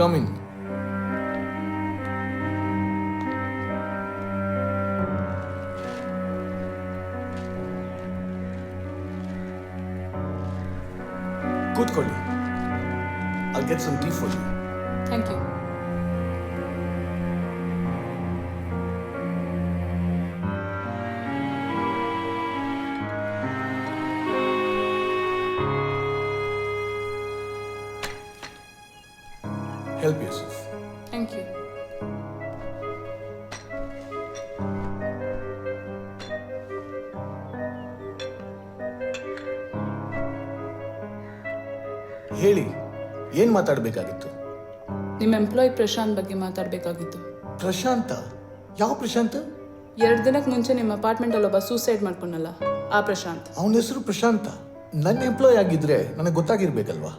Come in. ಕೂತ್ಕೊಳ್ಳಿ. I'll get some tea for you. Thank you. Help yourself. Thank you. ಹೇಳಿ, ಏನ್ ಮಾತಾಡಬೇಕಾಗಿತ್ತು? ನಿಮ್ಮ employee Prashant ಬಗ್ಗೆ ಮಾತಾಡಬೇಕಾಗಿತ್ತು. ಪ್ರಶಾಂತ? ಯಾವ ಪ್ರಶಾಂತ? 2 ದಿನಕ್ಕೆ ಮುಂಚೆ ನಿಮ್ಮ ಅಪಾರ್ಟ್ಮೆಂಟಲ್ಲಿ ಒಬ್ಬ ಸೂಸೈಡ್ ಮಾಡ್ಕೊಂಡಲ್ಲ, ಆ ಪ್ರಶಾಂತ್. ಅವನ ಹೆಸರು ಪ್ರಶಾಂತ. ನನ್ನ ಎಂಪ್ಲಾಯ್ ಆಗಿದ್ರೆ ನನಗೆ ಗೊತ್ತಾಗಿರ್ಬೇಕಲ್ವಾ?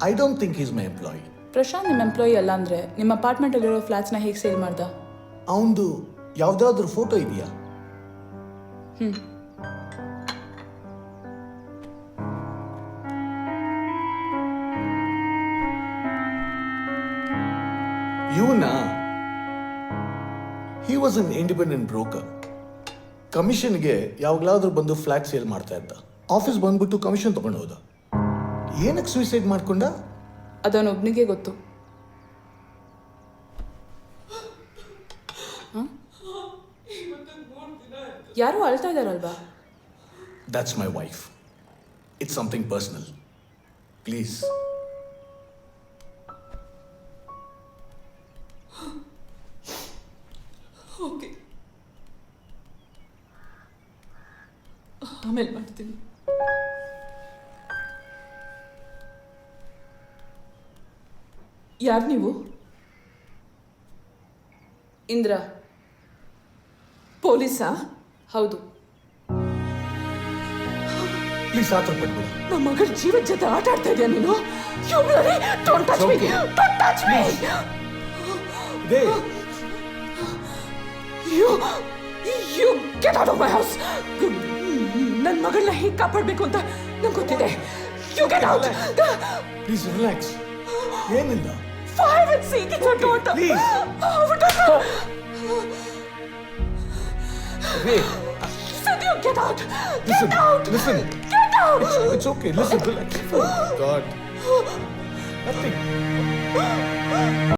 I don't think is my employ. Prashant ನಿಮ್ಮ ಎಂಪ್ಲಾಯಿ ಅಲ್ಲ ಅಂದರೆ ನಿಮ್ಮ ಅಪಾರ್ಟ್ಮೆಂಟಲ್ಲಿರೋ ಫ್ಲ್ಯಾಟ್ಸ್ನ ಹೇಗೆ ಸೇಲ್ ಮಾಡ್ದ? ಅವನದು ಯಾವುದಾದ್ರೂ ಫೋಟೋ ಇದೆಯಾ? ಇವನ he was an independent broker. ಕಮಿಷನ್ಗೆ ಯಾವಾಗಲಾದ್ರೂ ಬಂದು ಫ್ಲ್ಯಾಟ್ ಸೇಲ್ ಮಾಡ್ತಾ ಇದ್ದ. ಆಫೀಸ್ ಬಂದ್ಬಿಟ್ಟು ಕಮಿಷನ್ ತಗೊಂಡು ಹೋದ. ಏನಕ್ಕೆ ಸೂಸೈಡ್ ಮಾಡ್ಕೊಂಡ? ಅದವನೊಬ್ಬನಿಗೆ ಗೊತ್ತು. ಯಾರು ಅಳ್ತಾ ಇದ್ದಾರಲ್ವಾ? That's my wife. It's something personal. Please. Okay, ಆಮೇಲೆ ಮಾಡ್ತೀನಿ. ಯಾರು ನೀವು? ಇಂದ್ರ. ಪೊಲೀಸಾ? ಹೌದು. ಪ್ಲೀಸ್ ಆತರ ಪಡ್ಬೇಡ. ನಮ್ಮ ಮಗಳ ಜೀವದ ಜೊತೆ ಆಟ ಆಡ್ತಾ ಇದೆಯಾ ನೀನು? Don't touch me! Don't touch me! You get out of my house! ನನ್ನ ಮಗಳನ್ನ ಹೇಗೆ ಕಾಪಾಡಬೇಕು ಅಂತ ನಂಗೆ ಗೊತ್ತಿದೆ. You get out! Please relax. ಏನಿಲ್ಲ. For heaven's sake, it's your daughter! Please! Hey! Said you get out! Listen, Get out! listen. Get out! It's okay. Listen, relax. Oh, God. Nothing.